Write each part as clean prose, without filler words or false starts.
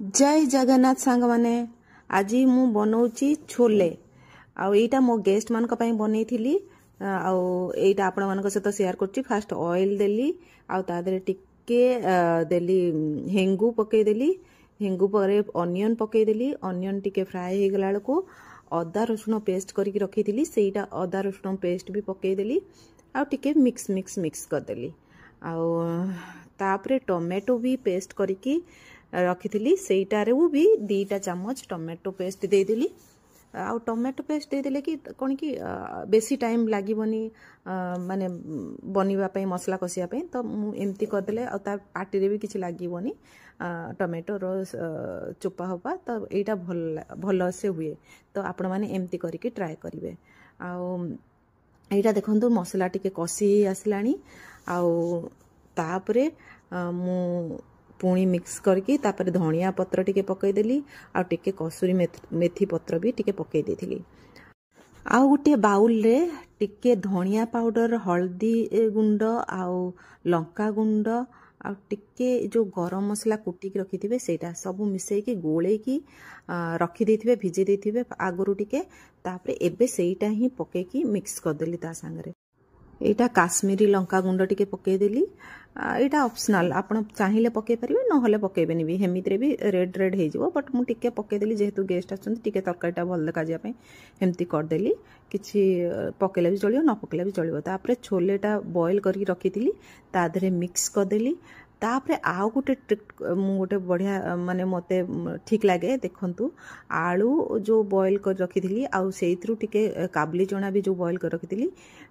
जय जगन्नाथ सांग माने आज मु बनाऊची छोले आईटा मो गेस्ट मान बन आईटा आपण मान सहित शेयर कर फास्ट ऑयल देली टिके देली हेंगू पकईदेली हेंगू पर अनियन पकईदेली अनियन टिके फ्राए हो गला बेलू अदा रसुण पेस्ट करके रखी सेटा अदा रसुण पेस्ट भी पकईदेली आ टिके मिक्स मिक्स मिक्स करदेली आउे टमेटो भी पेस्ट करके रखी सेटारे भी 2टा चामच टमेटो पेस्ट देदेली आ टमेटो पेस्ट देदेले कि कौन कि बेसी टाइम लगभनी माने बनवाई मसला कषापी तो मुझे करदे पार्टी भी किसी लगभनी टमेटो चोपा होपा तो यहाँ भल से हुए तो आपण मैंने एमती करके ट्राए करेंगे आईटा देखो मसला टिके कषि आसलानी आउे मु पुणी मिक्स करके तापर धनिया पत्र टिके पकईदेली आ टिके कसूरी मेथी पत्र भी टिके पकई देथिली आ गोटे बाउल रे टिके धनिया पाउडर हल्दी गुंड आउ लंका गुंड आ टिके जो गरम मसला कुटिक रखिथिबे सेटा सब मिसेकी गोलेकी रखी देथिबे भिजे देथिबे आगरु टिके तापर एबे सेटा ही पकेकी मिक्स कर देली ता संगरे एटा काश्मीरी लंका गुंड टिके पकईदेली यहाँ ऑप्शनल आपण चाहिए पकई पारे ना पकईबेनि भी हेमिति भी रेड रेड हो बट मुझे टिके पकईदेली जेहेतु गेस्ट आसके तरकारीटा भल देखापी एमती करदेली किसी पकईले भी चलो न पकईले भी चलो तापर छोलेटा बॉयल करके रखी तादे मिक्स करदेली तापर आउ गोटे ट्रिक गोटे बढ़िया माने मते ठीक लगे देखंतु आलू जो बॉयल कर रखी थी आउ सेइथरु टिके काबली चना भी जो बॉयल कर रखी थी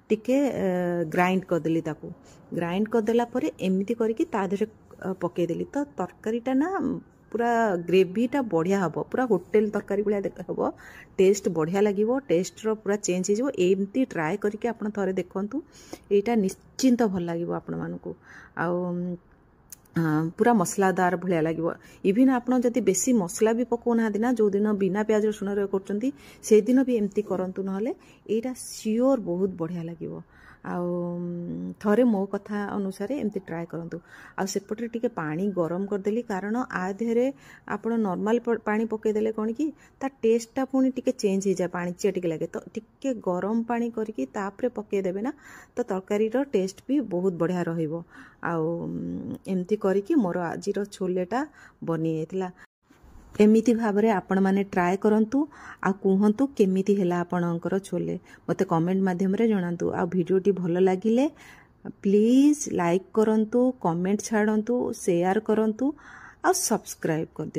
टिके ग्राइंड करदेली ताकू ग्राइंड करदेला परे एमती करके तादे पकईदेली तो तरकारीटा ना पूरा ग्रेवीटा बढ़िया हम पूरा होटेल तरकारी भाया हम टेस्ट बढ़िया लगे टेस्ट पूरा चेंज हो एमती ट्राए करके आपण थरे देखंतु एटा निश्चिंत भल लगे आपण मानकू आ पूरा मसलादार भाया लगे इवन आपड़ जदि बेसी मसला भी पकाना ना जो दिन बिना प्याज रसुण कर दिन भी एमती करंतु नहले एटा सियोर बहुत बढ़िया लगे थे मो कथा अनुसार एमती ट्राए करंतु आ सेपटे टिके पानी गरम करदेली कारण आ देहरे आपण नॉर्मल पानी पकईदेले कौन कि ता टेस्टा पुणी टिके चेंज हो जाए पानी चिया टिके लगे तो टिके गरम पानी करके तापरे पकईदेवे ना तो तरकारीर टेस्ट भी बहुत बढ़िया रहिबो एमती करके मोर आज छोलेटा बनी जाइतिला एमिति भाव में आपण माने ट्राए करंतु आ कहतु केमिति हैला आपणकर छोले मते कमेंट माध्यम रे जणांतु आ वीडियोटी भल लागिले प्लीज लाइक करंतु कमेंट छाड़ंतु शेयर करंतु आ सब्सक्राइब कर